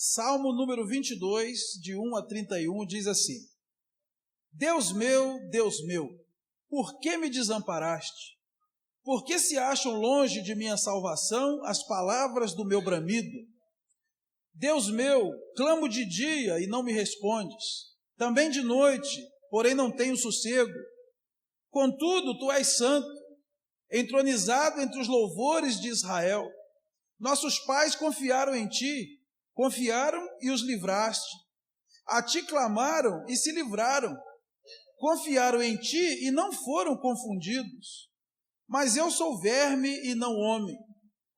Salmo número 22, de 1 a 31, diz assim: Deus meu, por que me desamparaste? Por que se acham longe de minha salvação as palavras do meu bramido? Deus meu, clamo de dia e não me respondes, também de noite, porém não tenho sossego. Contudo, tu és santo, entronizado entre os louvores de Israel. Nossos pais confiaram em ti, confiaram e os livraste. A ti clamaram e se livraram. Confiaram em ti e não foram confundidos. Mas eu sou verme e não homem,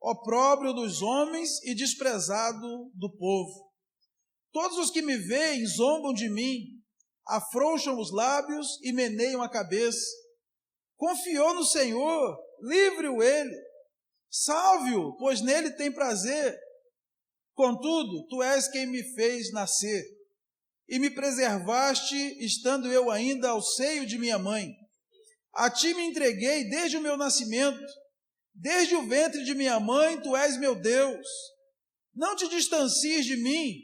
opróbrio dos homens e desprezado do povo. Todos os que me veem zombam de mim, afrouxam os lábios e meneiam a cabeça. Confiou no Senhor, livre-o ele. Salve-o, pois nele tem prazer. Contudo, tu és quem me fez nascer, e me preservaste, estando eu ainda ao seio de minha mãe. A ti me entreguei desde o meu nascimento, desde o ventre de minha mãe, tu és meu Deus. Não te distancies de mim,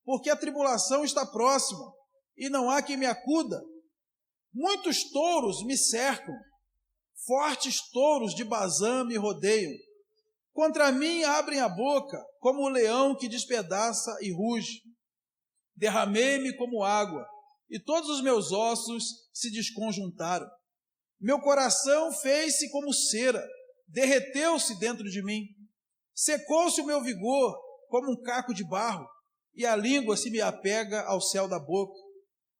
porque a tribulação está próxima, e não há quem me acuda. Muitos touros me cercam, fortes touros de Bazã me rodeiam. Contra mim abrem a boca, como o leão que despedaça e ruge. Derramei-me como água, e todos os meus ossos se desconjuntaram. Meu coração fez-se como cera, derreteu-se dentro de mim. Secou-se o meu vigor como um caco de barro, e a língua se me apega ao céu da boca.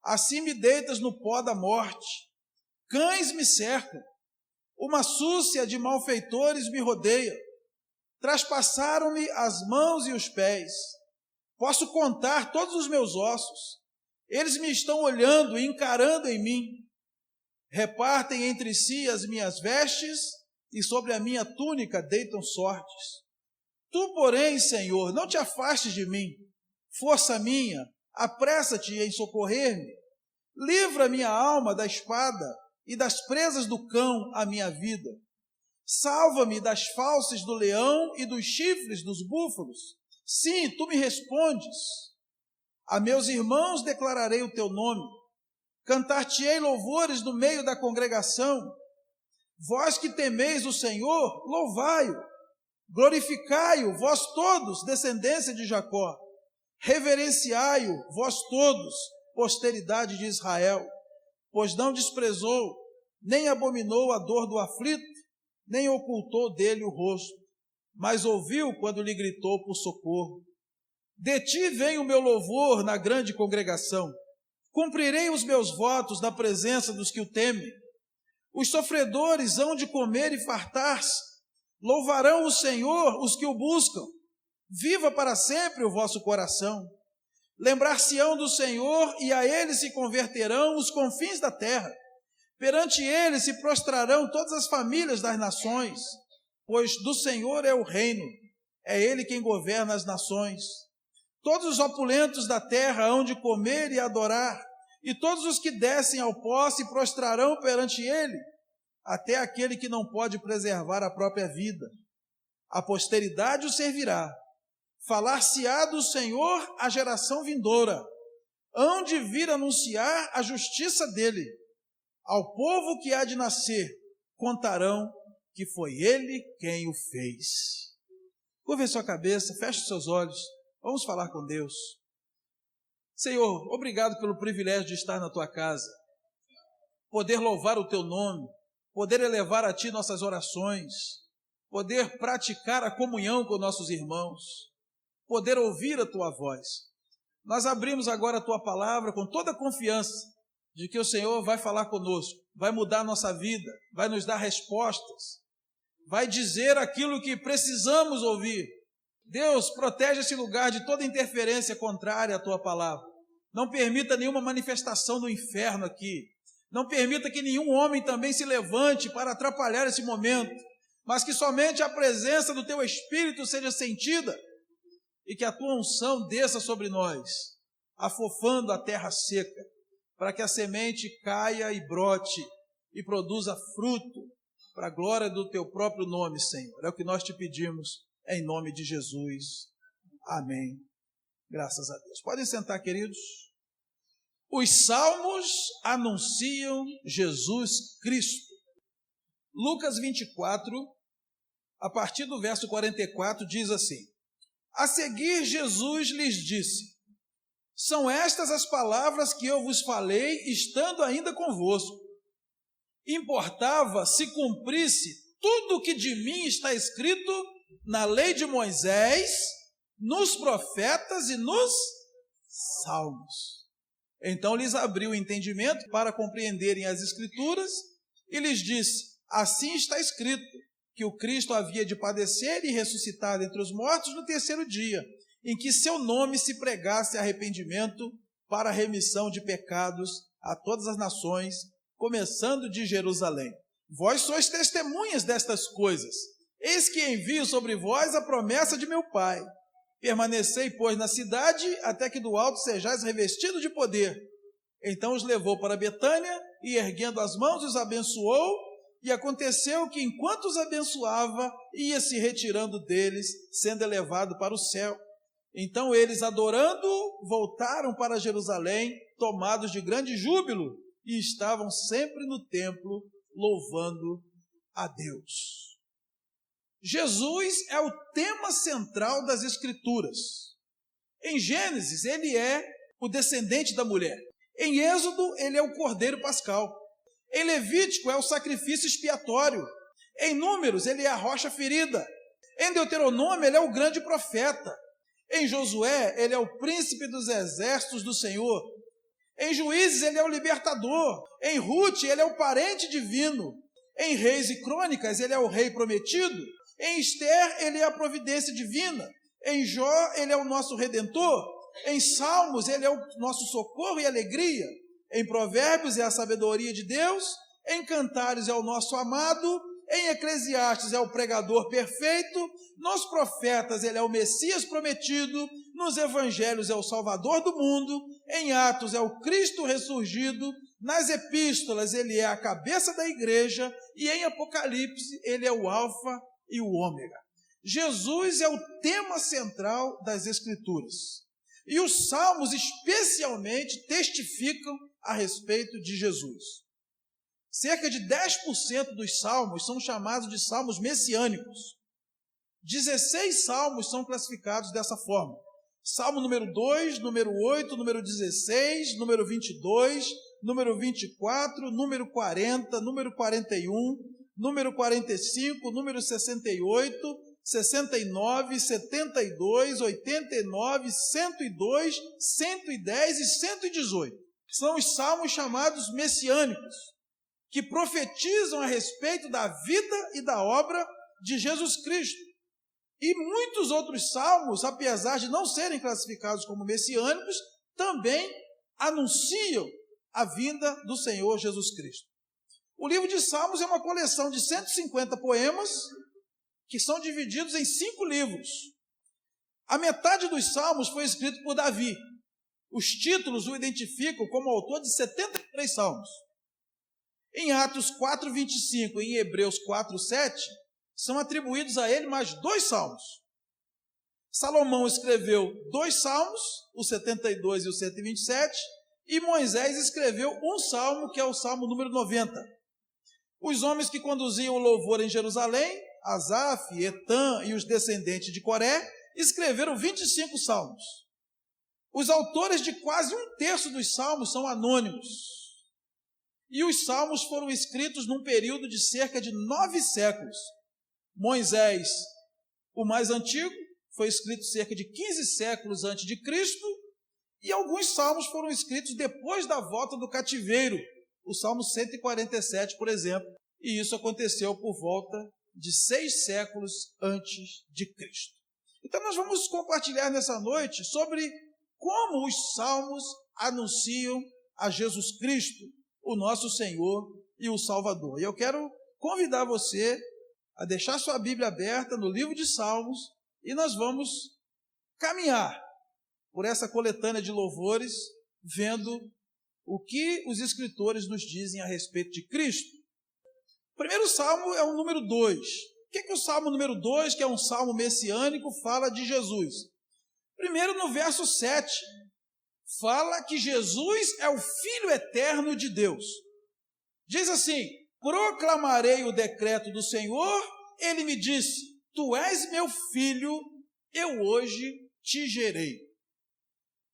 Assim me deitas no pó da morte. Cães me cercam, uma súcia de malfeitores me rodeia. Traspassaram-me as mãos e os pés. Posso contar todos os meus ossos. Eles me estão olhando e encarando em mim. Repartem entre si as minhas vestes e sobre a minha túnica deitam sortes. Tu, porém, Senhor, não te afastes de mim. Força minha, apressa-te em socorrer-me. Livra minha alma da espada e das presas do cão a minha vida. Salva-me das fauces do leão e dos chifres dos búfalos. Sim, tu me respondes. A meus irmãos declararei o teu nome. Cantar-te-ei louvores no meio da congregação. Vós que temeis o Senhor, louvai-o. Glorificai-o, vós todos, descendência de Jacó. Reverenciai-o, vós todos, posteridade de Israel. Pois não desprezou, nem abominou a dor do aflito, nem ocultou dele o rosto, mas ouviu quando lhe gritou por socorro. De ti vem o meu louvor na grande congregação. Cumprirei os meus votos na presença dos que o temem. Os sofredores hão de comer e fartar-se. Louvarão o Senhor os que o buscam. Viva para sempre o vosso coração. Lembrar-se-ão do Senhor e a ele se converterão os confins da terra. Perante ele se prostrarão todas as famílias das nações, pois do Senhor é o reino, é ele quem governa as nações. Todos os opulentos da terra hão de comer e adorar, e todos os que descem ao pó se prostrarão perante ele, até aquele que não pode preservar a própria vida. A posteridade o servirá. Falar-se-á do Senhor à geração vindoura. Hão de vir anunciar a justiça dele. Ao povo que há de nascer, contarão que foi ele quem o fez. Curve a sua cabeça, feche os seus olhos, vamos falar com Deus. Senhor, obrigado pelo privilégio de estar na tua casa, poder louvar o teu nome, poder elevar a ti nossas orações, poder praticar a comunhão com nossos irmãos, poder ouvir a tua voz. Nós abrimos agora a tua palavra com toda a confiança de que o Senhor vai falar conosco, vai mudar a nossa vida, vai nos dar respostas, vai dizer aquilo que precisamos ouvir. Deus, protege esse lugar de toda interferência contrária à tua palavra. Não permita nenhuma manifestação do inferno aqui. Não permita que nenhum homem também se levante para atrapalhar esse momento, mas que somente a presença do teu Espírito seja sentida e que a tua unção desça sobre nós, afofando a terra seca, para que a semente caia e brote e produza fruto para a glória do teu próprio nome, Senhor. É o que nós te pedimos, em nome de Jesus. Amém Graças a Deus. Podem sentar, queridos. Os salmos anunciam Jesus Cristo. Lucas 24, a partir do verso 44, diz assim: A seguir, Jesus lhes disse: São estas as palavras que eu vos falei, estando ainda convosco. Importava se cumprisse tudo o que de mim está escrito na lei de Moisés, nos profetas e nos salmos. Então lhes abriu o entendimento para compreenderem as Escrituras e lhes disse: Assim está escrito, que o Cristo havia de padecer e ressuscitar dentre os mortos no terceiro dia, em que seu nome se pregasse arrependimento para a remissão de pecados a todas as nações, começando de Jerusalém. Vós sois testemunhas destas coisas. Eis que envio sobre vós a promessa de meu Pai. Permanecei, pois, na cidade, até que do alto sejais revestido de poder. Então os levou para Betânia, e erguendo as mãos os abençoou, e aconteceu que, enquanto os abençoava, ia se retirando deles, sendo elevado para o céu. Então eles, adorando, voltaram para Jerusalém, tomados de grande júbilo, e estavam sempre no templo, louvando a Deus. Jesus é o tema central das Escrituras. Em Gênesis, ele é o descendente da mulher. Em Êxodo, ele é o cordeiro pascal. Em Levítico, é o sacrifício expiatório. Em Números, ele é a rocha ferida. Em Deuteronômio, ele é o grande profeta. Em Josué, ele é o príncipe dos exércitos do Senhor. Em Juízes, ele é o libertador. Em Rute, ele é o parente divino. Em Reis e Crônicas, ele é o rei prometido. Em Esther, ele é a providência divina. Em Jó, ele é o nosso redentor. Em Salmos, ele é o nosso socorro e alegria. Em Provérbios, é a sabedoria de Deus. Em Cantares, é o nosso amado. Em Eclesiastes, é o pregador perfeito. Nos profetas, ele é o Messias prometido. Nos evangelhos, é o Salvador do mundo. Em Atos, é o Cristo ressurgido. Nas epístolas, ele é a cabeça da igreja. E em Apocalipse, ele é o Alfa e o Ômega. Jesus é o tema central das Escrituras. E os salmos especialmente testificam a respeito de Jesus. Cerca de 10% dos salmos são chamados de salmos messiânicos. 16 salmos são classificados dessa forma. Salmo número 2, número 8, número 16, número 22, número 24, número 40, número 41, número 45, número 68, 69, 72, 89, 102, 110 e 118. São os salmos chamados messiânicos, que profetizam a respeito da vida e da obra de Jesus Cristo. E muitos outros salmos, apesar de não serem classificados como messiânicos, também anunciam a vinda do Senhor Jesus Cristo. O livro de Salmos é uma coleção de 150 poemas que são divididos em 5 livros. A metade dos salmos foi escrito por Davi. Os títulos o identificam como autor de 73 salmos. Em Atos 4:25 e em Hebreus 4:7, são atribuídos a ele mais 2 salmos. Salomão escreveu 2 salmos, o 72 e o 127, e Moisés escreveu um salmo, que é o salmo número 90. Os homens que conduziam o louvor em Jerusalém, Asaf, Etã e os descendentes de Coré, escreveram 25 salmos. Os autores de quase 1/3 dos salmos são anônimos. E os salmos foram escritos num período de cerca de 9 séculos. Moisés, o mais antigo, foi escrito cerca de 15 séculos antes de Cristo, e alguns salmos foram escritos depois da volta do cativeiro, o Salmo 147, por exemplo, e isso aconteceu por volta de 6 séculos antes de Cristo. Então nós vamos compartilhar nessa noite sobre como os salmos anunciam a Jesus Cristo, o nosso Senhor e o Salvador. E eu quero convidar você a deixar sua Bíblia aberta no livro de Salmos e nós vamos caminhar por essa coletânea de louvores, vendo o que os escritores nos dizem a respeito de Cristo. O primeiro salmo é o número 2. O que o salmo número 2, que é um salmo messiânico, fala de Jesus? Primeiro, no verso 7, fala que Jesus é o Filho eterno de Deus. Diz assim: proclamarei o decreto do Senhor, ele me disse, tu és meu filho, eu hoje te gerei.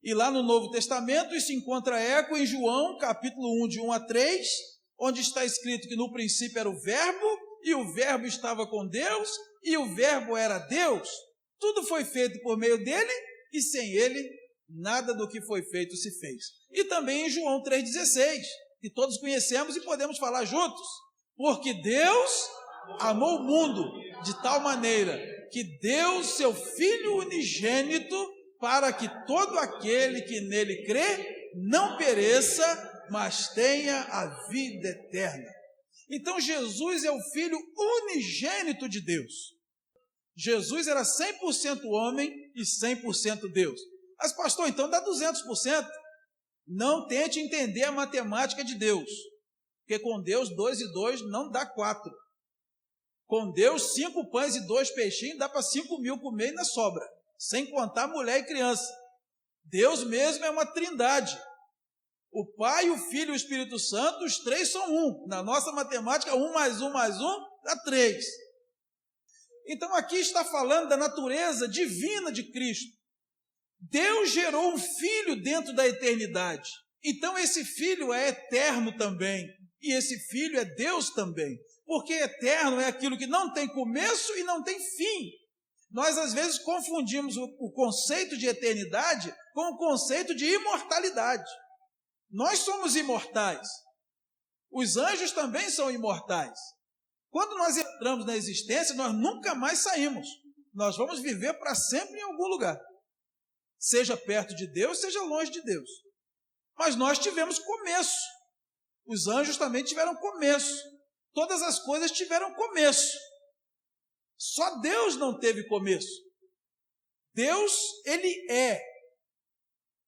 E lá no Novo Testamento isso encontra eco em João, capítulo 1, de 1 a 3, onde está escrito que no princípio era o Verbo, e o Verbo estava com Deus, e o Verbo era Deus. Tudo foi feito por meio dele, e sem ele, nada do que foi feito se fez. E também em João 3,16, que todos conhecemos e podemos falar juntos. Porque Deus amou o mundo de tal maneira que deu seu Filho unigênito para que todo aquele que nele crê não pereça, mas tenha a vida eterna. Então Jesus é o Filho unigênito de Deus. Jesus era 100% homem e 100% Deus. Mas pastor, então dá 200%. Não tente entender a matemática de Deus, porque com Deus 2 e 2 não dá 4. Com Deus 5 pães e 2 peixinhos dá para 5.000 comer e ainda sobra, sem contar mulher e criança. Deus mesmo é uma trindade. O Pai, o Filho e o Espírito Santo, os três são um. Na nossa matemática, 1 mais 1 mais 1 dá 3. Então aqui está falando da natureza divina de Cristo. Deus gerou um Filho dentro da eternidade. Então esse Filho é eterno também. E esse Filho é Deus também. Porque eterno é aquilo que não tem começo e não tem fim. Nós às vezes confundimos o conceito de eternidade com o conceito de imortalidade. Nós somos imortais. Os anjos também são imortais. Quando nós entramos na existência, nós nunca mais saímos. Nós vamos viver para sempre em algum lugar. Seja perto de Deus, seja longe de Deus. Mas nós tivemos começo. Os anjos também tiveram começo. Todas as coisas tiveram começo. Só Deus não teve começo. Deus, ele é.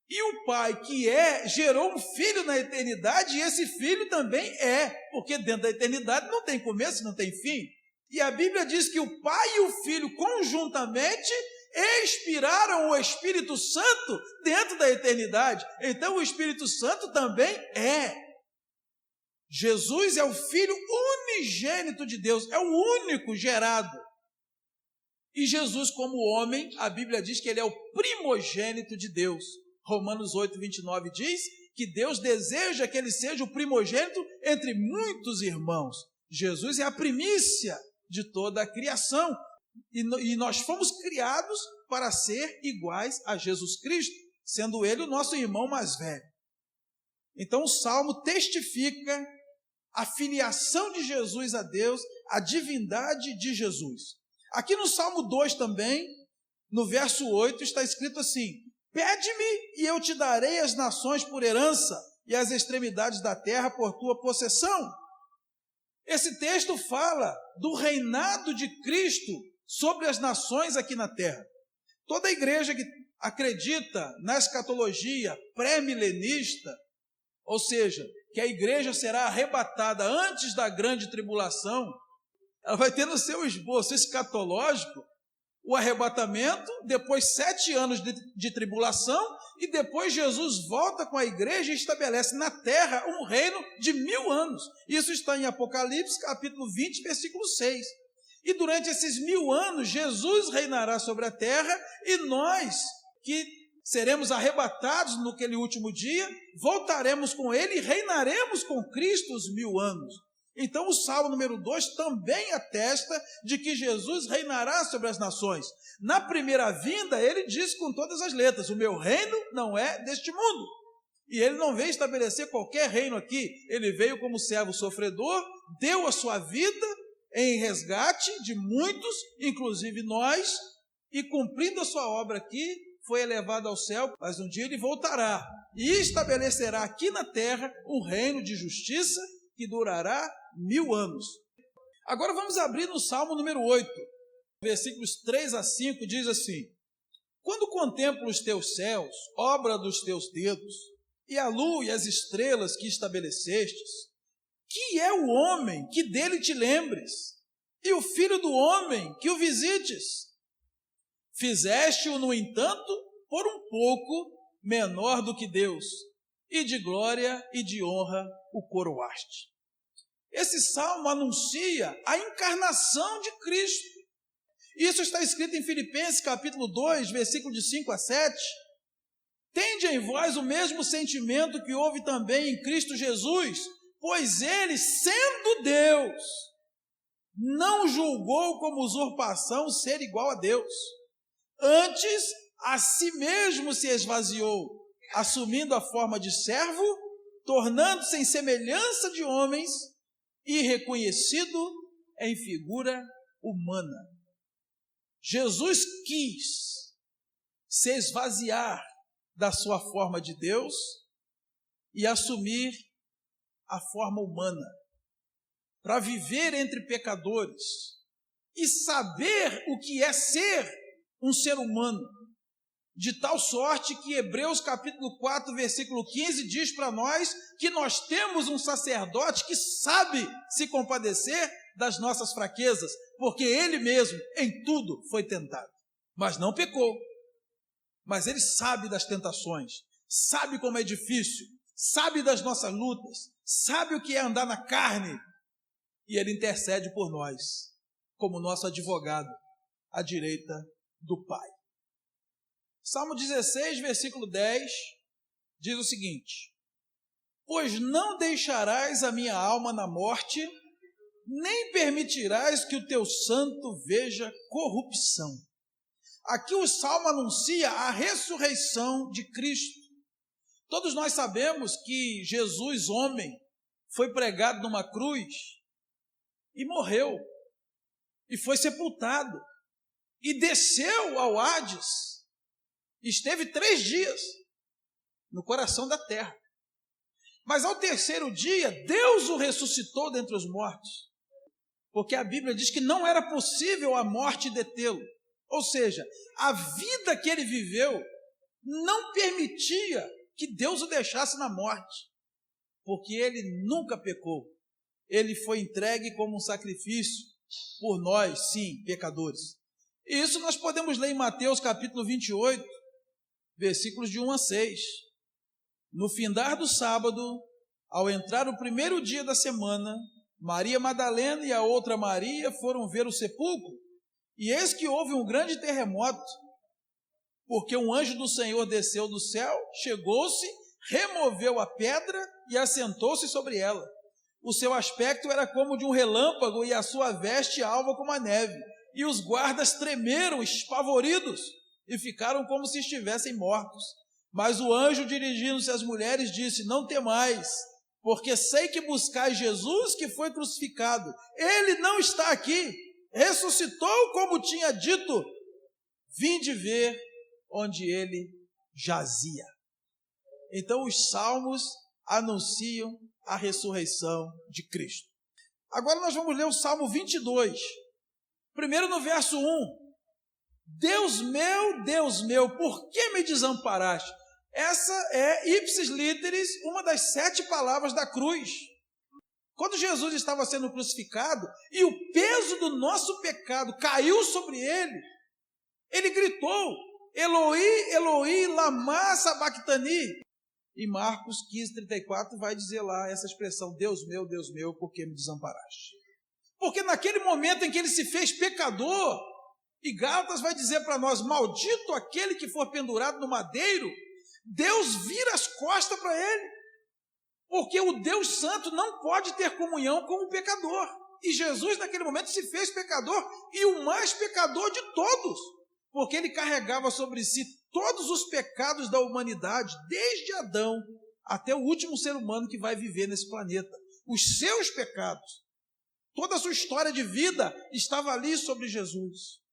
E o Pai que é, gerou um Filho na eternidade, e esse Filho também é, porque dentro da eternidade não tem começo, não tem fim. E a Bíblia diz que o Pai e o Filho conjuntamente expiraram o Espírito Santo dentro da eternidade. Então o Espírito Santo também é. Jesus é o Filho unigênito de Deus, é o único gerado. E Jesus, como homem, a Bíblia diz que ele é o primogênito de Deus. Romanos 8, 29 diz que Deus deseja que ele seja o primogênito entre muitos irmãos. Jesus é a primícia de toda a criação. E nós fomos criados para ser iguais a Jesus Cristo, sendo ele o nosso irmão mais velho. Então o Salmo testifica a filiação de Jesus a Deus, a divindade de Jesus. Aqui no Salmo 2 também, no verso 8, está escrito assim: pede-me e eu te darei as nações por herança e as extremidades da terra por tua possessão. Esse texto fala do reinado de Cristo sobre as nações aqui na terra. Toda igreja que acredita na escatologia pré-milenista, ou seja, que a igreja será arrebatada antes da grande tribulação, ela vai ter no seu esboço escatológico o arrebatamento, depois 7 anos de tribulação, e depois Jesus volta com a igreja e estabelece na terra um reino de 1000 anos. Isso está em Apocalipse, capítulo 20, versículo 6. E durante esses 1000 anos, Jesus reinará sobre a terra, e nós, que seremos arrebatados naquele último dia, voltaremos com ele e reinaremos com Cristo os 1000 anos. Então o Salmo número 2 também atesta de que Jesus reinará sobre as nações. Na primeira vinda, ele diz com todas as letras: o meu reino não é deste mundo. E ele não veio estabelecer qualquer reino aqui. Ele veio como servo sofredor, deu a sua vida em resgate de muitos, inclusive nós, e cumprindo a sua obra aqui, foi elevado ao céu, mas um dia ele voltará e estabelecerá aqui na terra um reino de justiça que durará 1000 anos. Agora vamos abrir no Salmo número 8, versículos 3 a 5, diz assim: quando contemplo os teus céus, obra dos teus dedos, e a lua e as estrelas que estabelecestes, que é o homem que dele te lembres, e o filho do homem que o visites? Fizeste-o, no entanto, por um pouco menor do que Deus, e de glória e de honra o coroaste. Esse salmo anuncia a encarnação de Cristo. Isso está escrito em Filipenses capítulo 2, versículo de 5 a 7. Tende em vós o mesmo sentimento que houve também em Cristo Jesus, pois ele, sendo Deus, não julgou como usurpação ser igual a Deus. Antes, a si mesmo se esvaziou, assumindo a forma de servo, tornando-se em semelhança de homens e reconhecido em figura humana. Jesus quis se esvaziar da sua forma de Deus e assumir a forma humana, para viver entre pecadores e saber o que é ser um ser humano, de tal sorte que Hebreus capítulo 4, versículo 15 diz para nós que nós temos um sacerdote que sabe se compadecer das nossas fraquezas, porque ele mesmo em tudo foi tentado, mas não pecou. Mas ele sabe das tentações, sabe como é difícil, sabe das nossas lutas, sabe o que é andar na carne, e ele intercede por nós, como nosso advogado, à direita do Pai. Salmo 16, versículo 10, diz o seguinte: pois não deixarás a minha alma na morte, nem permitirás que o teu santo veja corrupção. Aqui o Salmo anuncia a ressurreição de Cristo. Todos nós sabemos que Jesus, homem, foi pregado numa cruz e morreu, e foi sepultado, e desceu ao Hades, esteve 3 dias no coração da terra. Mas ao terceiro dia, Deus o ressuscitou dentre os mortos, porque a Bíblia diz que não era possível a morte detê-lo. Ou seja, a vida que ele viveu não permitia que Deus o deixasse na morte, porque ele nunca pecou. Ele foi entregue como um sacrifício por nós, sim, pecadores. E isso nós podemos ler em Mateus capítulo 28, versículos de 1 a 6. No findar do sábado, ao entrar o primeiro dia da semana, Maria Madalena e a outra Maria foram ver o sepulcro. E eis que houve um grande terremoto, porque um anjo do Senhor desceu do céu, chegou-se, removeu a pedra e assentou-se sobre ela. O seu aspecto era como de um relâmpago e a sua veste alva como a neve. E os guardas tremeram, espavoridos, e ficaram como se estivessem mortos. Mas o anjo, dirigindo-se às mulheres, disse: não temais, porque sei que buscais Jesus que foi crucificado. Ele não está aqui, ressuscitou como tinha dito. Vinde ver onde ele jazia. Então os salmos anunciam a ressurreição de Cristo. Agora nós vamos ler o Salmo 22. Primeiro no verso 1. Deus meu, por que me desamparaste? Essa é, ipsis literis, uma das 7 palavras da cruz. Quando Jesus estava sendo crucificado e o peso do nosso pecado caiu sobre ele, ele gritou: Eloi, Eloi, lama sabachthani. E Marcos 15:34 vai dizer lá essa expressão: Deus meu, por que me desamparaste? Porque naquele momento em que ele se fez pecador, e Gálatas vai dizer para nós: maldito aquele que for pendurado no madeiro, Deus vira as costas para ele, porque o Deus Santo não pode ter comunhão com o pecador. E Jesus naquele momento se fez pecador, e o mais pecador de todos, porque ele carregava sobre si todos os pecados da humanidade, desde Adão até o último ser humano que vai viver nesse planeta. Os seus pecados, toda a sua história de vida estava ali sobre Jesus.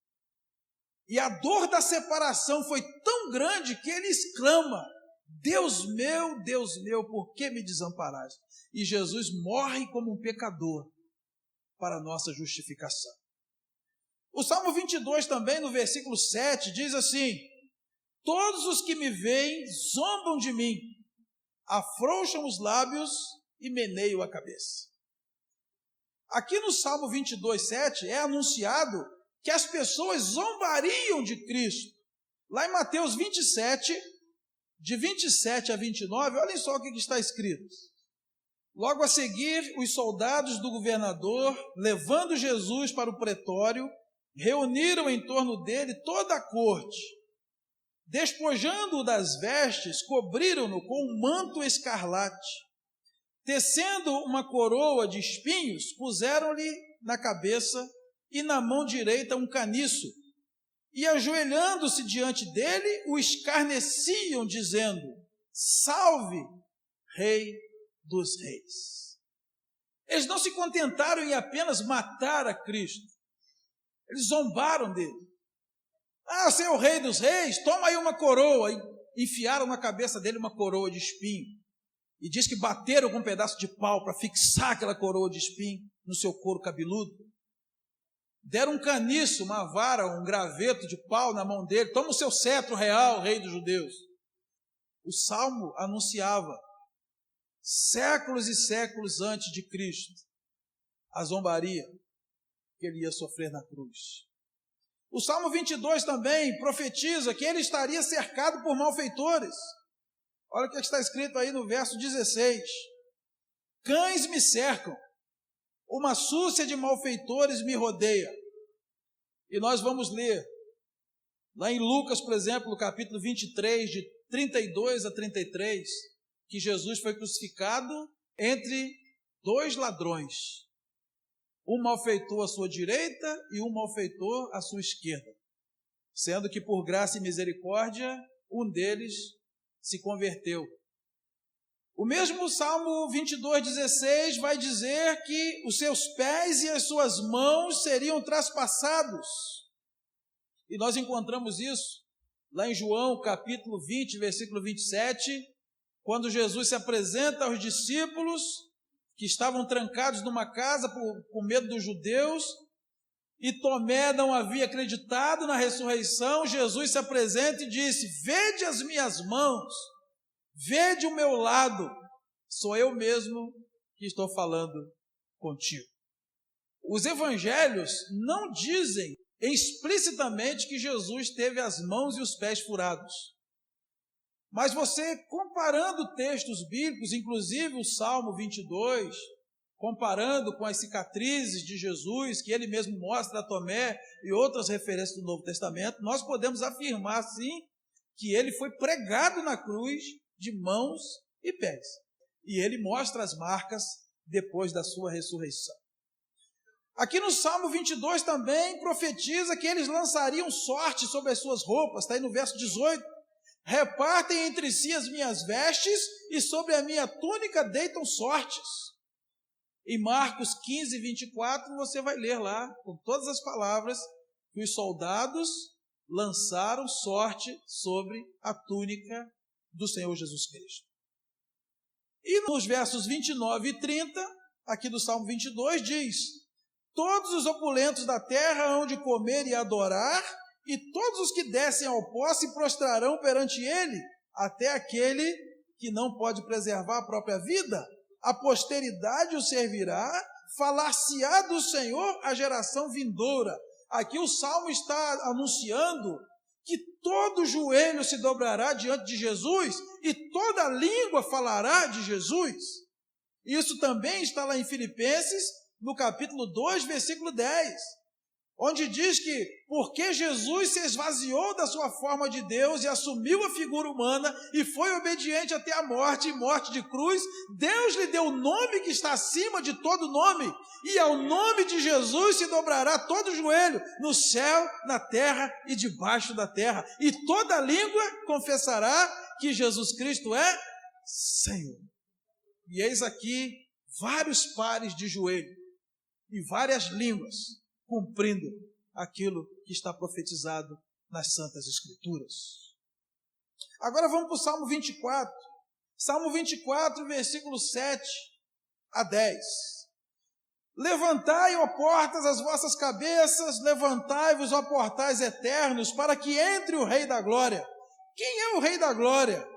E a dor da separação foi tão grande que ele exclama: Deus meu, por que me desamparaste? E Jesus morre como um pecador para a nossa justificação. O Salmo 22 também, no versículo 7, diz assim: todos os que me veem zombam de mim, afrouxam os lábios e meneiam a cabeça. Aqui no Salmo 22, 7, é anunciado que as pessoas zombariam de Cristo. Lá em Mateus 27, de 27 a 29, olhem só o que está escrito. Logo a seguir, os soldados do governador, levando Jesus para o pretório, reuniram em torno dele toda a corte. Despojando-o das vestes, cobriram-no com um manto escarlate. Tecendo uma coroa de espinhos, puseram-lhe na cabeça e na mão direita um caniço. E ajoelhando-se diante dele, o escarneciam, dizendo: Salve, Rei dos Reis. Eles não se contentaram em apenas matar a Cristo. Eles zombaram dele. Ah, você é o Rei dos Reis? Toma aí uma coroa. E enfiaram na cabeça dele uma coroa de espinho. E diz que bateram com um pedaço de pau para fixar aquela coroa de espinho no seu couro cabeludo. Deram um caniço, uma vara, um graveto de pau na mão dele. Toma o seu cetro real, Rei dos Judeus. O Salmo anunciava, séculos e séculos antes de Cristo, a zombaria que ele ia sofrer na cruz. O Salmo 22 também profetiza que ele estaria cercado por malfeitores. Olha o que está escrito aí no verso 16. Cães me cercam, uma súcia de malfeitores me rodeia. E nós vamos ler, lá em Lucas, por exemplo, no capítulo 23, de 32 a 33, que Jesus foi crucificado entre dois ladrões. Um malfeitor à sua direita e um malfeitor à sua esquerda. Sendo que por graça e misericórdia, um deles se converteu. O mesmo Salmo 22:16 vai dizer que os seus pés e as suas mãos seriam traspassados. E nós encontramos isso lá em João, capítulo 20, versículo 27, quando Jesus se apresenta aos discípulos que estavam trancados numa casa com medo dos judeus, e Tomé não havia acreditado na ressurreição. Jesus se apresenta e disse: vede as minhas mãos, vede o meu lado, sou eu mesmo que estou falando contigo. Os evangelhos não dizem explicitamente que Jesus teve as mãos e os pés furados. Mas você, comparando textos bíblicos, inclusive o Salmo 22, comparando com as cicatrizes de Jesus, que ele mesmo mostra a Tomé, e outras referências do Novo Testamento, nós podemos afirmar, sim, que ele foi pregado na cruz de mãos e pés. E ele mostra as marcas depois da sua ressurreição. Aqui no Salmo 22 também profetiza que eles lançariam sorte sobre as suas roupas, está aí no verso 18. Repartem entre si as minhas vestes e sobre a minha túnica deitam sortes. Em Marcos 15, 24, você vai ler lá, com todas as palavras, que os soldados lançaram sorte sobre a túnica do Senhor Jesus Cristo. E nos versos 29 e 30, aqui do Salmo 22, diz: todos os opulentos da terra hão de comer e adorar, e todos os que descem ao pó se prostrarão perante ele, até aquele que não pode preservar a própria vida. A posteridade o servirá, falar-se-á do Senhor a geração vindoura. Aqui o Salmo está anunciando que todo joelho se dobrará diante de Jesus e toda língua falará de Jesus. Isso também está lá em Filipenses, no capítulo 2, versículo 10. Onde diz que, porque Jesus se esvaziou da sua forma de Deus e assumiu a figura humana e foi obediente até a morte, e morte de cruz, Deus lhe deu o nome que está acima de todo nome, e ao nome de Jesus se dobrará todo o joelho, no céu, na terra e debaixo da terra, e toda língua confessará que Jesus Cristo é Senhor. E eis aqui vários pares de joelho e várias línguas cumprindo aquilo que está profetizado nas Santas Escrituras. Agora vamos para o Salmo 24. Salmo 24, versículo 7 a 10. Levantai, ó portas, as vossas cabeças, levantai-vos, ó portais eternos, para que entre o Rei da Glória. Quem é o Rei da Glória?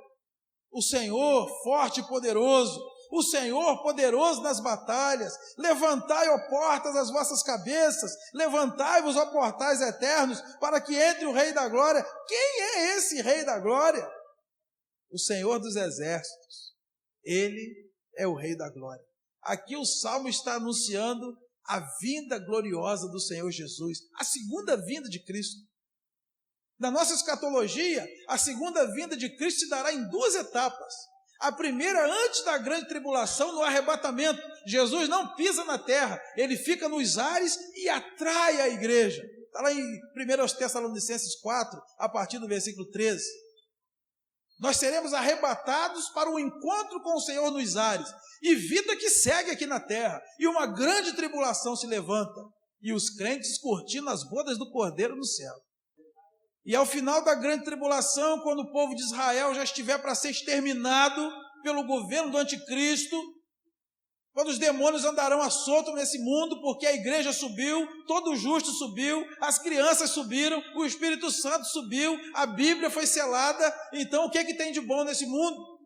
O Senhor, forte e poderoso, o Senhor poderoso nas batalhas. Levantai, ó portas, as vossas cabeças, levantai-vos, ó portais eternos, para que entre o Rei da Glória. Quem é esse Rei da Glória? O Senhor dos Exércitos. Ele é o Rei da Glória. Aqui o Salmo está anunciando a vinda gloriosa do Senhor Jesus, a segunda vinda de Cristo. Na nossa escatologia, a segunda vinda de Cristo se dará em duas etapas. A primeira, antes da grande tribulação, no arrebatamento. Jesus não pisa na terra, ele fica nos ares e atrai a igreja. Está lá em 1 Tessalonicenses 4, a partir do versículo 13. Nós seremos arrebatados para o encontro com o Senhor nos ares. E vida que segue aqui na terra. E uma grande tribulação se levanta. E os crentes curtindo as bodas do Cordeiro no céu. E ao final da grande tribulação, quando o povo de Israel já estiver para ser exterminado pelo governo do anticristo, quando os demônios andarão à solta nesse mundo, porque a igreja subiu, todo justo subiu, as crianças subiram, o Espírito Santo subiu, a Bíblia foi selada, então o que é que tem de bom nesse mundo?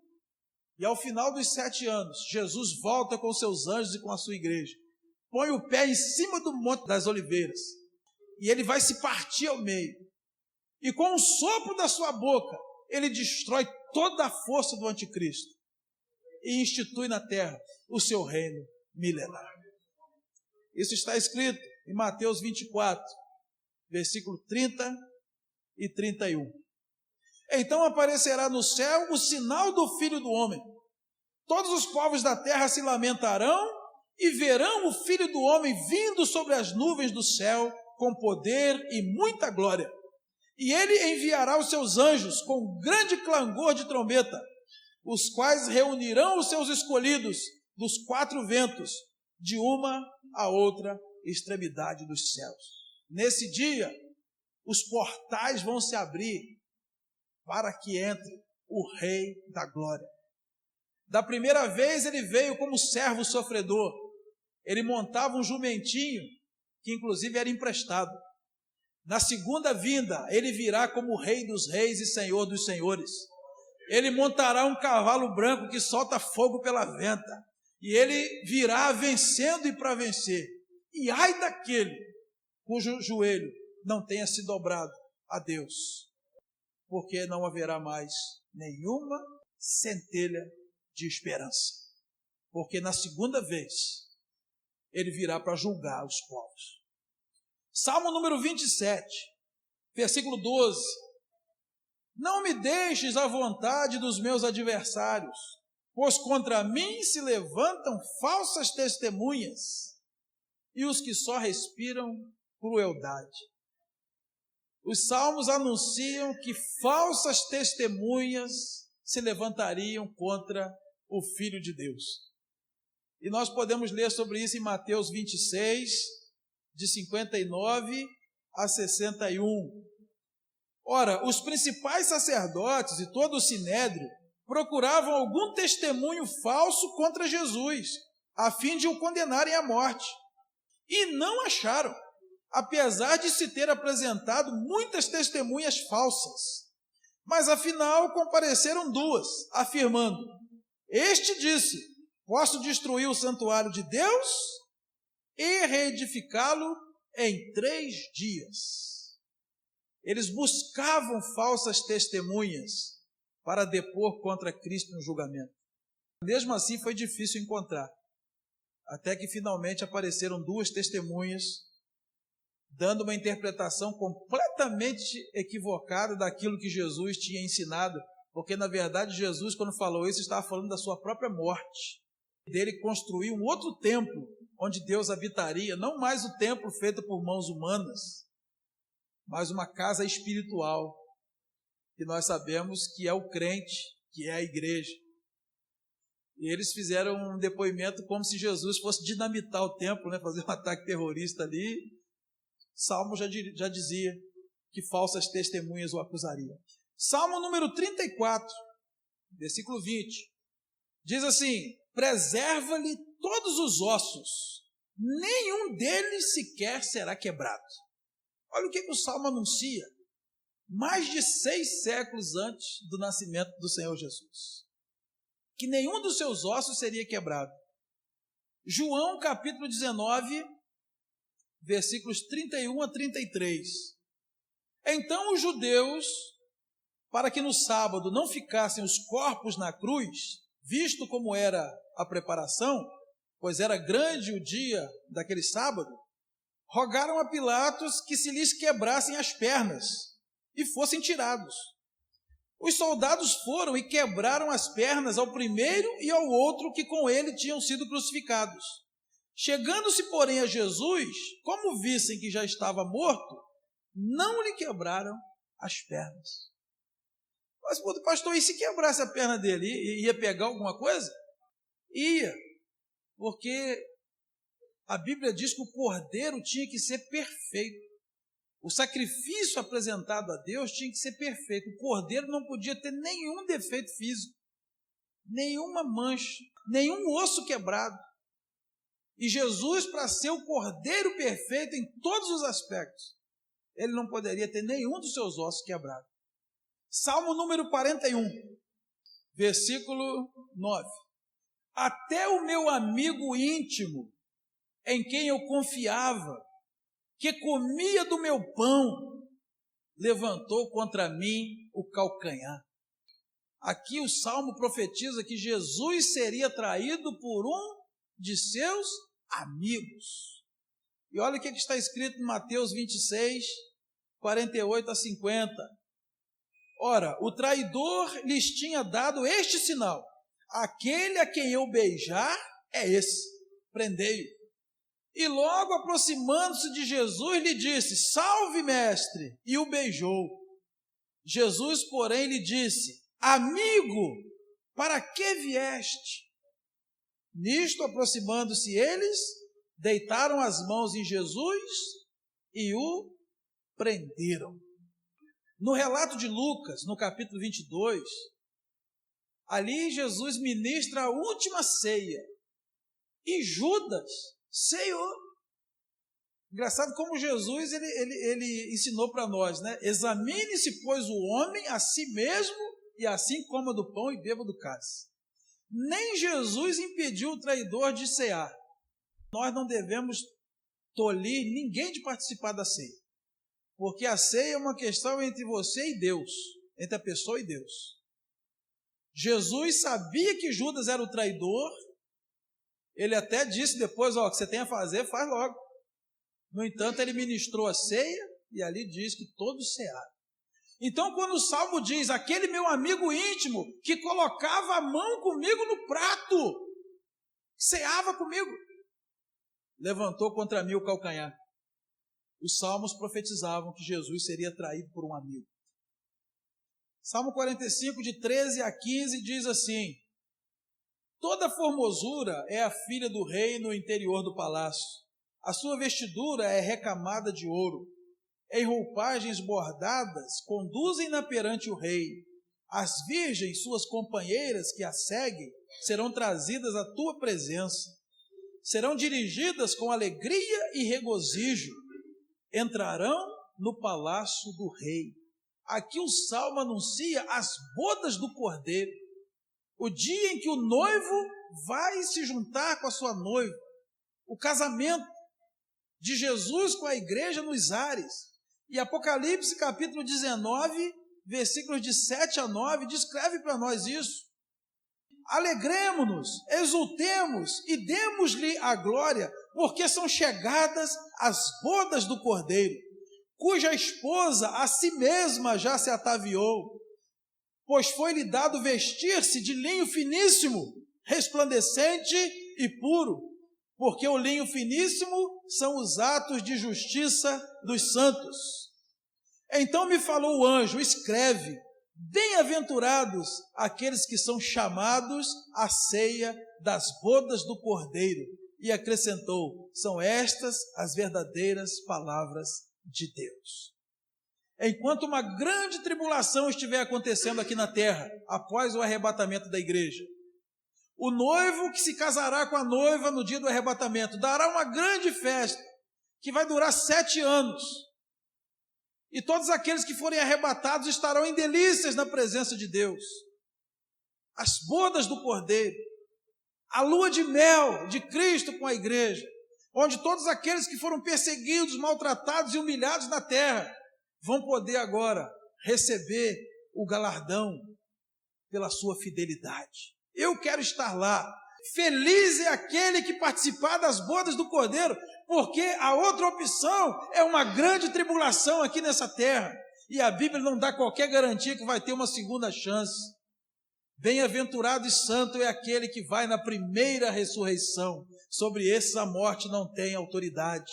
E ao final dos 7 anos, Jesus volta com seus anjos e com a sua igreja, põe o pé em cima do Monte das Oliveiras, e ele vai se partir ao meio, e com o sopro da sua boca, ele destrói toda a força do anticristo, e institui na terra o seu reino milenar. Isso está escrito em Mateus 24, versículo 30 e 31. Então aparecerá no céu o sinal do Filho do Homem. Todos os povos da terra se lamentarão e verão o Filho do Homem vindo sobre as nuvens do céu com poder e muita glória. E ele enviará os seus anjos com grande clangor de trombeta, os quais reunirão os seus escolhidos dos 4 ventos, de uma a outra extremidade dos céus. Nesse dia, os portais vão se abrir para que entre o Rei da Glória. Da primeira vez ele veio como servo sofredor. Ele montava um jumentinho, que inclusive era emprestado. Na segunda vinda, ele virá como Rei dos Reis e Senhor dos Senhores. Ele montará um cavalo branco que solta fogo pela venta. E ele virá vencendo e para vencer. E ai daquele cujo joelho não tenha se dobrado a Deus, porque não haverá mais nenhuma centelha de esperança. Porque na segunda vez, ele virá para julgar os povos. Salmo número 27, versículo 12. Não me deixes à vontade dos meus adversários, pois contra mim se levantam falsas testemunhas e os que só respiram crueldade. Os salmos anunciam que falsas testemunhas se levantariam contra o Filho de Deus. E nós podemos ler sobre isso em Mateus 26, de 59 a 61. Ora, os principais sacerdotes e todo o sinédrio procuravam algum testemunho falso contra Jesus, a fim de o condenarem à morte. E não acharam, apesar de se ter apresentado muitas testemunhas falsas. Mas afinal compareceram 2, afirmando: este disse, posso destruir o santuário de Deus e reedificá-lo em 3 dias. Eles buscavam falsas testemunhas para depor contra Cristo no julgamento. Mesmo assim foi difícil encontrar, até que finalmente apareceram 2 testemunhas, dando uma interpretação completamente equivocada daquilo que Jesus tinha ensinado, porque na verdade Jesus, quando falou isso, estava falando da sua própria morte, dele construir um outro templo, onde Deus habitaria, não mais o templo feito por mãos humanas, mas uma casa espiritual, que nós sabemos que é o crente, que é a igreja. E eles fizeram um depoimento como se Jesus fosse dinamitar o templo, fazer um ataque terrorista ali. Salmo já dizia que falsas testemunhas o acusariam. Salmo número 34, versículo 20, diz assim: preserva-lhe todos os ossos, nenhum deles sequer será quebrado. Olha o que o Salmo anuncia, mais de 6 séculos antes do nascimento do Senhor Jesus. que nenhum dos seus ossos seria quebrado. João capítulo 19, versículos 31 a 33. Então os judeus, para que no sábado não ficassem os corpos na cruz, visto como era a preparação, pois era grande o dia daquele sábado, rogaram a Pilatos que se lhes quebrassem as pernas e fossem tirados. Os soldados foram e quebraram as pernas ao primeiro e ao outro que com ele tinham sido crucificados. Chegando-se, porém, a Jesus, como vissem que já estava morto, não lhe quebraram as pernas. Mas, pastor, e se quebrasse a perna dele, ia pegar alguma coisa? Ia, porque a Bíblia diz que o cordeiro tinha que ser perfeito. O sacrifício apresentado a Deus tinha que ser perfeito. O cordeiro não podia ter nenhum defeito físico, nenhuma mancha, nenhum osso quebrado. E Jesus, para ser o cordeiro perfeito em todos os aspectos, ele não poderia ter nenhum dos seus ossos quebrados. Salmo número 41, versículo 9. Até o meu amigo íntimo, em quem eu confiava, que comia do meu pão, levantou contra mim o calcanhar. Aqui o Salmo profetiza que Jesus seria traído por um de seus amigos. E olha o que está escrito em Mateus 26, 48 a 50. Ora, o traidor lhes tinha dado este sinal: aquele a quem eu beijar é esse, prendei-o. E logo aproximando-se de Jesus, lhe disse: salve, mestre, e o beijou. Jesus, porém, lhe disse: amigo, para que vieste? Nisto, aproximando-se eles, deitaram as mãos em Jesus e o prenderam. No relato de Lucas, no capítulo 22, ali Jesus ministra a última ceia, e Judas ceiou. Engraçado como Jesus ele ensinou para nós, né? Examine-se, pois, o homem a si mesmo, e assim coma do pão e beba do cálice. Nem Jesus impediu o traidor de cear. Nós não devemos tolir ninguém de participar da ceia, porque a ceia é uma questão entre você e Deus, entre a pessoa e Deus. Jesus sabia que Judas era o traidor. Ele até disse depois: ó, o que você tem a fazer, faz logo. No entanto, ele ministrou a ceia e ali diz que todos cearam. Então, quando o Salmo diz: aquele meu amigo íntimo que colocava a mão comigo no prato, ceava comigo, levantou contra mim o calcanhar. Os salmos profetizavam que Jesus seria traído por um amigo. Salmo 45, de 13 a 15, diz assim: toda formosura é a filha do rei no interior do palácio. A sua vestidura é recamada de ouro. Em roupagens bordadas, conduzem-na perante o rei. As virgens, suas companheiras que a seguem, serão trazidas à tua presença. Serão dirigidas com alegria e regozijo. Entrarão no palácio do rei. Aqui o Salmo anuncia as bodas do Cordeiro. O dia em que o noivo vai se juntar com a sua noiva. O casamento de Jesus com a igreja nos ares. E Apocalipse capítulo 19, versículos de 7 a 9, descreve para nós isso. Alegremo-nos, exultemos e demos-lhe a glória, porque são chegadas as bodas do Cordeiro, cuja esposa a si mesma já se ataviou. Pois foi-lhe dado vestir-se de linho finíssimo, resplandecente e puro, porque o linho finíssimo são os atos de justiça dos santos. Então me falou o anjo: escreve, bem-aventurados aqueles que são chamados à ceia das bodas do Cordeiro. E acrescentou: são estas as verdadeiras palavras de Deus. Enquanto uma grande tribulação estiver acontecendo aqui na terra, após o arrebatamento da igreja, o noivo que se casará com a noiva no dia do arrebatamento dará uma grande festa, que vai durar 7 anos. E todos aqueles que forem arrebatados estarão em delícias na presença de Deus. as bodas do Cordeiro, a lua de mel de Cristo com a igreja, onde todos aqueles que foram perseguidos, maltratados e humilhados na terra vão poder agora receber o galardão pela sua fidelidade. Eu quero estar lá. Feliz é aquele que participar das bodas do Cordeiro, porque a outra opção é uma grande tribulação aqui nessa terra, e a Bíblia não dá qualquer garantia que vai ter uma segunda chance. Bem-aventurado e santo é aquele que vai na primeira ressurreição. Sobre esses a morte não tem autoridade.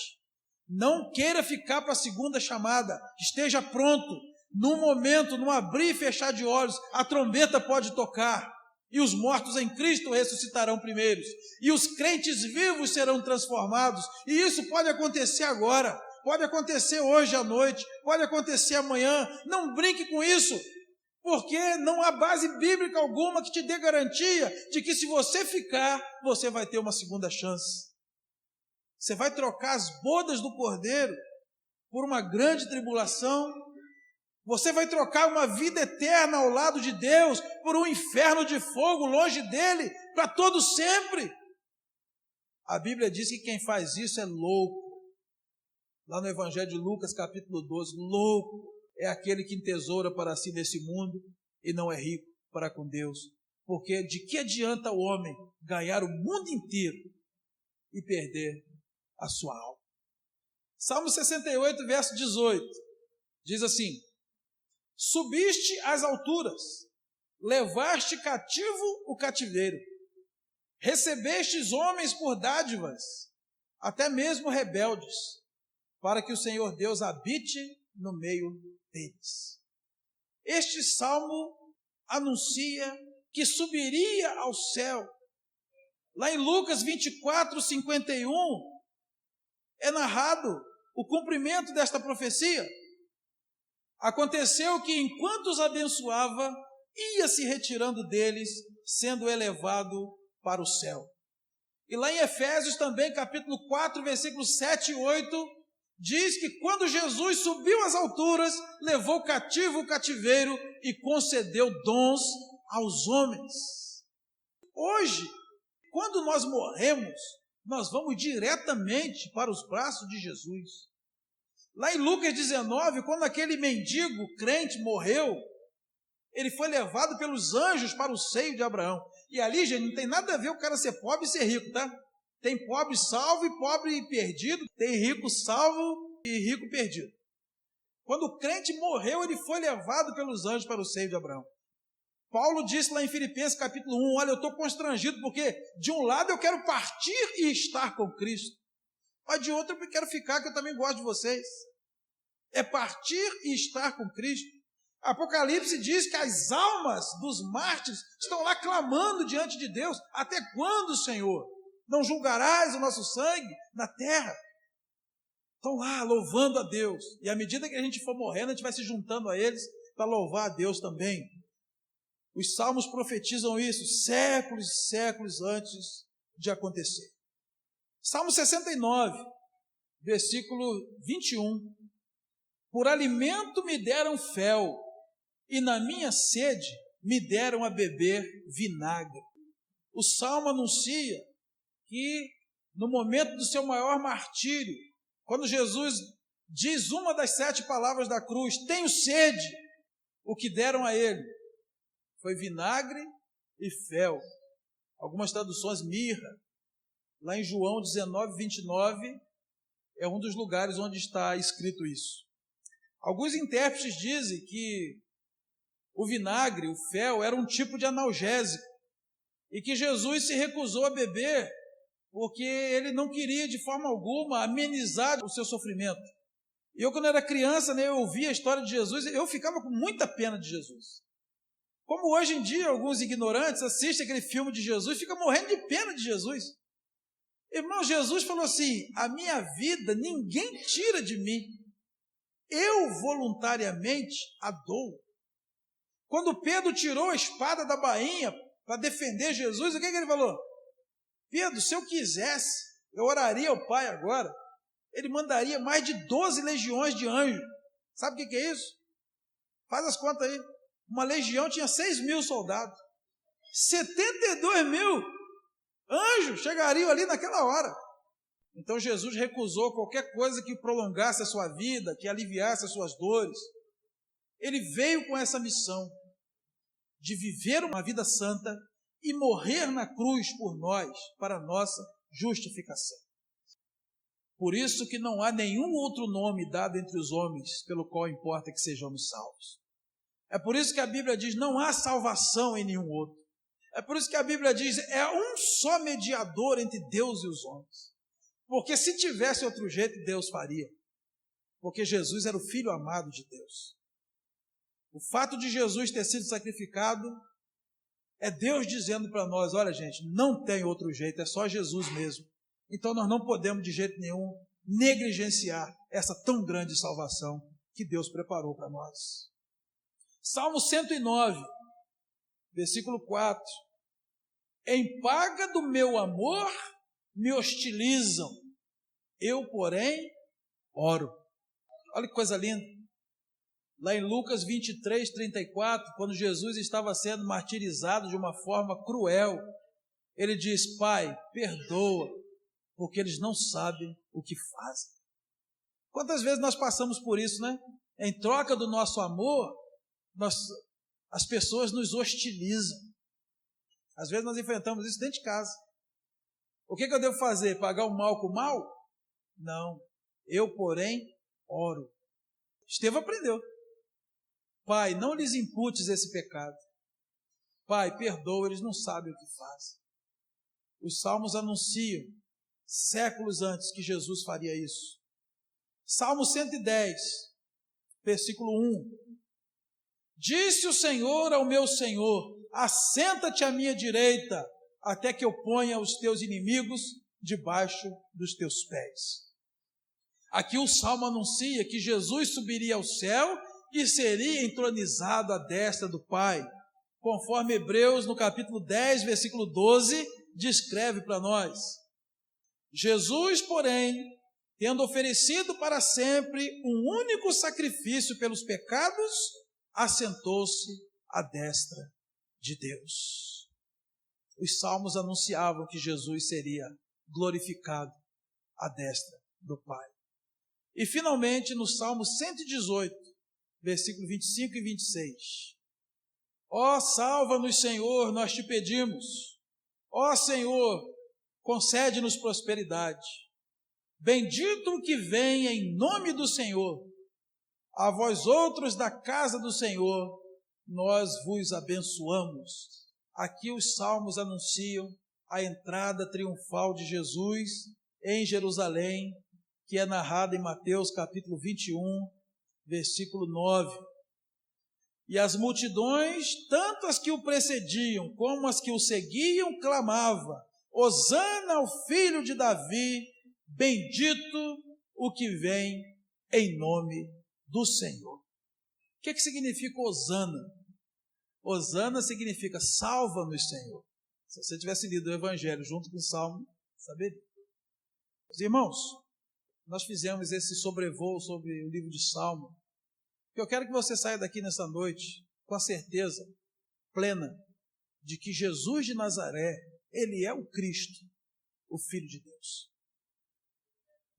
Não queira ficar para a segunda chamada. Esteja pronto. Num momento, num abrir e fechar de olhos, a trombeta pode tocar. E os mortos em Cristo ressuscitarão primeiros. E os crentes vivos serão transformados. E isso pode acontecer agora. Pode acontecer hoje à noite. Pode acontecer amanhã. Não brinque com isso. Porque não há base bíblica alguma que te dê garantia de que se você ficar, você vai ter uma segunda chance. Você vai trocar as bodas do Cordeiro por uma grande tribulação. Você vai trocar uma vida eterna ao lado de Deus por um inferno de fogo longe dele para todo sempre. A Bíblia diz que quem faz isso é louco. Lá no Evangelho de Lucas, capítulo 12, louco é aquele que entesoura para si nesse mundo e não é rico para com Deus. Porque de que adianta o homem ganhar o mundo inteiro e perder a sua alma? Salmo 68, verso 18, diz assim: subiste às alturas, levaste cativo o cativeiro, recebestes homens por dádivas, até mesmo rebeldes, para que o Senhor Deus habite no meio deles. Este salmo anuncia que subiria ao céu. Lá em Lucas 24, 51, é narrado o cumprimento desta profecia. Aconteceu que enquanto os abençoava, ia se retirando deles, sendo elevado para o céu. E lá em Efésios também, capítulo 4, versículos 7 e 8, diz que quando Jesus subiu às alturas, levou cativo o cativeiro e concedeu dons aos homens. Hoje, quando nós morremos, nós vamos diretamente para os braços de Jesus. Lá em Lucas 19, quando aquele mendigo crente morreu, ele foi levado pelos anjos para o seio de Abraão. E ali, gente, não tem nada a ver o cara ser pobre e ser rico, tá? Tem pobre salvo e pobre perdido, tem rico salvo e rico perdido. Quando o crente morreu, ele foi levado pelos anjos para o seio de Abraão. Paulo disse lá em Filipenses capítulo 1, olha, eu estou constrangido porque de um lado eu quero partir e estar com Cristo, mas de outro eu quero ficar, que eu também gosto de vocês. É partir e estar com Cristo. Apocalipse diz que as almas dos mártires estão lá clamando diante de Deus. Até quando, Senhor? Não julgarás o nosso sangue na terra? Estão lá louvando a Deus. E à medida que a gente for morrendo, a gente vai se juntando a eles para louvar a Deus também. Os salmos profetizam isso séculos e séculos antes de acontecer. Salmo 69, versículo 21. Por alimento me deram fel, e na minha sede me deram a beber vinagre. O salmo anuncia que no momento do seu maior martírio, quando Jesus diz uma das 7 palavras da cruz, tenho sede, o que deram a ele foi vinagre e fel. Algumas traduções, mirra. Lá em João 19, 29, é um dos lugares onde está escrito isso. Alguns intérpretes dizem que o vinagre, o fel, era um tipo de analgésico e que Jesus se recusou a beber porque ele não queria de forma alguma amenizar o seu sofrimento. E eu, quando era criança, eu ouvia a história de Jesus, eu ficava com muita pena de Jesus. Como hoje em dia alguns ignorantes assistem aquele filme de Jesus e ficam morrendo de pena de Jesus. Irmão, Jesus falou assim, a minha vida ninguém tira de mim. Eu voluntariamente a dou. Quando Pedro tirou a espada da bainha para defender Jesus, o que ele falou? Pedro, se eu quisesse, eu oraria ao Pai agora, ele mandaria mais de 12 legiões de anjos. Sabe o que é isso? Faz as contas aí. Uma legião tinha 6.000 soldados. 72.000 anjos chegariam ali naquela hora. Então Jesus recusou qualquer coisa que prolongasse a sua vida, que aliviasse as suas dores. Ele veio com essa missão de viver uma vida santa e morrer na cruz por nós, para a nossa justificação. Por isso que não há nenhum outro nome dado entre os homens pelo qual importa que sejamos salvos. É por isso que a Bíblia diz, não há salvação em nenhum outro. É por isso que a Bíblia diz, é um só mediador entre Deus e os homens. Porque se tivesse outro jeito, Deus faria. Porque Jesus era o Filho amado de Deus. O fato de Jesus ter sido sacrificado é Deus dizendo para nós, olha gente, não tem outro jeito, é só Jesus mesmo. Então nós não podemos de jeito nenhum negligenciar essa tão grande salvação que Deus preparou para nós. Salmo 109, versículo 4. Em paga do meu amor me hostilizam, eu, porém, oro. Olha que coisa linda. Lá em Lucas 23, 34, quando Jesus estava sendo martirizado de uma forma cruel, ele diz, Pai, perdoa, porque eles não sabem o que fazem. Quantas vezes nós passamos por isso, né? Em troca do nosso amor, as pessoas nos hostilizam. Às vezes nós enfrentamos isso dentro de casa. O que eu devo fazer? Pagar o mal com o mal? Não. Eu, porém, oro. Estevão aprendeu. Pai, não lhes imputes esse pecado. Pai, perdoa, eles não sabem o que fazem. Os salmos anunciam, séculos antes, que Jesus faria isso. Salmo 110, versículo 1. Disse o Senhor ao meu Senhor, assenta-te à minha direita, até que eu ponha os teus inimigos debaixo dos teus pés. Aqui o Salmo anuncia que Jesus subiria ao céu e seria entronizado à destra do Pai, conforme Hebreus, no capítulo 10, versículo 12, descreve para nós. Jesus, porém, tendo oferecido para sempre um único sacrifício pelos pecados, assentou-se à destra de Deus. Os salmos anunciavam que Jesus seria glorificado à destra do Pai. E finalmente, no Salmo 118, versículo 25 e 26. Ó, salva-nos, Senhor, nós te pedimos. Ó, Senhor, concede-nos prosperidade. Bendito o que vem em nome do Senhor. A vós outros da casa do Senhor, nós vos abençoamos. Aqui os salmos anunciam a entrada triunfal de Jesus em Jerusalém, que é narrada em Mateus capítulo 21, versículo 9. E as multidões, tanto as que o precediam como as que o seguiam, clamavam, Hosana ao filho de Davi, bendito o que vem em nome do Senhor. O que significa Hosana? Hosana significa salva-nos, Senhor. Se você tivesse lido o Evangelho junto com o Salmo, saberia. Irmãos, nós fizemos esse sobrevoo sobre o livro de Salmo. Eu quero que você saia daqui nessa noite com a certeza plena de que Jesus de Nazaré, Ele é o Cristo, o Filho de Deus.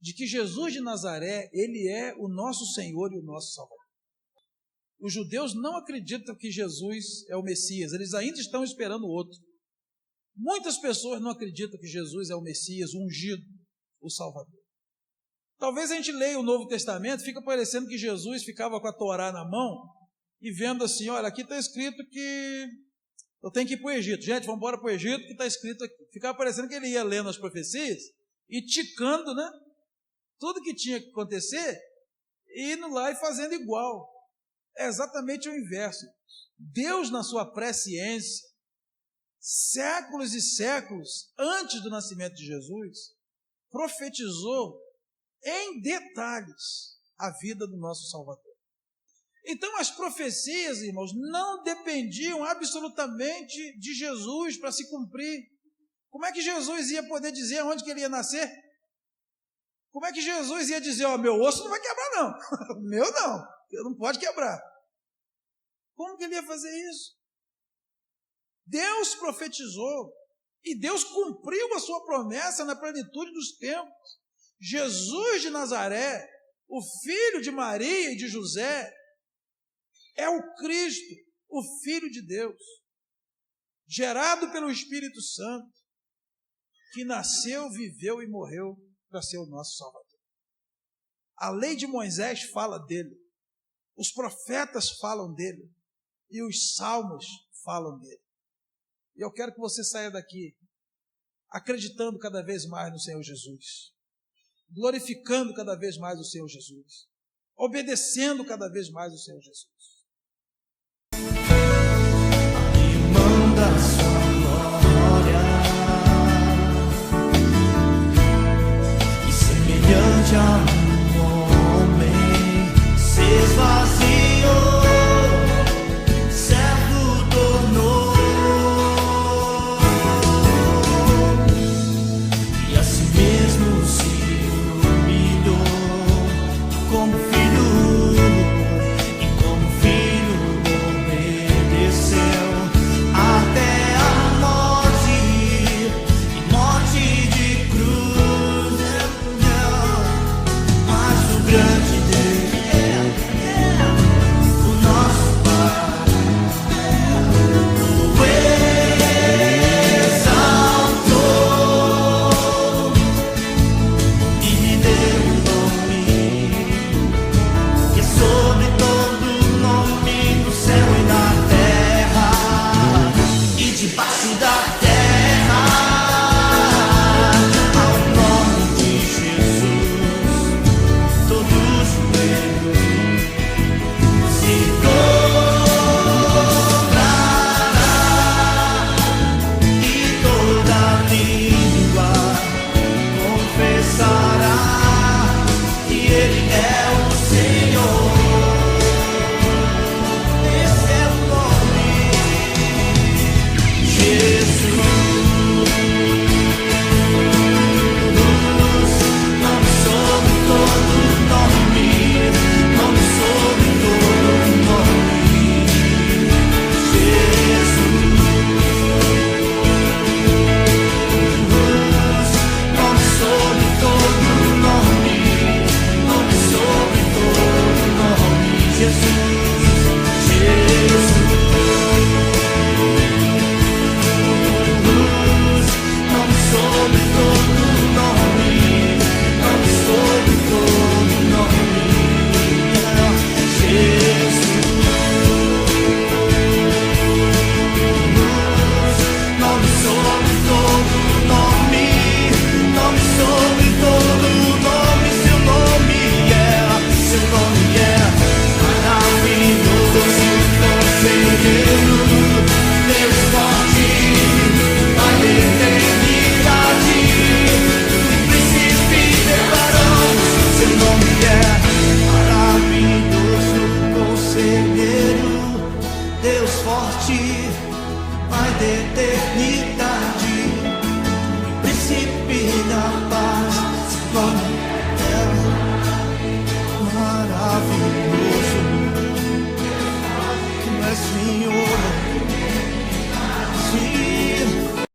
De que Jesus de Nazaré, Ele é o nosso Senhor e o nosso Salvador. Os judeus não acreditam que Jesus é o Messias, eles ainda estão esperando o outro. Muitas pessoas não acreditam que Jesus é o Messias, o ungido, o Salvador. Talvez a gente leia o Novo Testamento, fica parecendo que Jesus ficava com a Torá na mão e vendo assim, olha, aqui está escrito que eu tenho que ir para o Egito. Gente, vamos embora para o Egito, que está escrito aqui. Ficava parecendo que ele ia lendo as profecias e ticando, né? Tudo que tinha que acontecer, e indo lá e fazendo igual. É exatamente o inverso. Deus, na sua presciência, séculos e séculos antes do nascimento de Jesus, profetizou em detalhes a vida do nosso Salvador. Então as profecias, irmãos, não dependiam absolutamente de Jesus para se cumprir. Como é que Jesus ia poder dizer onde que ele ia nascer? Como é que Jesus ia dizer, meu osso não vai quebrar não, meu não pode quebrar. Como que ele ia fazer isso? Deus profetizou e Deus cumpriu a sua promessa na plenitude dos tempos. Jesus de Nazaré, o filho de Maria e de José, é o Cristo, o Filho de Deus, gerado pelo Espírito Santo, que nasceu, viveu e morreu para ser o nosso Salvador. A lei de Moisés fala dele, os profetas falam dele e os salmos falam dele. E eu quero que você saia daqui acreditando cada vez mais no Senhor Jesus, glorificando cada vez mais o Senhor Jesus, obedecendo cada vez mais o Senhor Jesus. Manda a sua glória e semelhante a um homem se esvaziou, servo tornou e a si mesmo se humilhou como filho, e como filho obedeceu até a morte, e morte de cruz. Mas o grande Deus é o nosso Pai, o exaltou e lhe deu um nome que é sobre todo nome no céu e na terra e debaixo da terra. Ao nome de Jesus todo joelho se dobrará e toda língua confessará que Ele é o Senhor. Esse é o nome Jesus, nome sobre todo nome, nome sobre todo nome. Jesus, nome sobre todo nome, nome sobre todo nome. Jesus, Jesus. Nome sobre todo nome, nome sobre todo nome. Jesus, nome sobre todo nome, nome sobre todo nome. Seu nome é maravilhoso, conselheiro, Deus forte, Pai da eternidade, príncipe de barões. Seu nome é maravilhoso, conselheiro, Deus forte, Pai da eternidade, príncipe da paz. Seu nome é maravilhoso.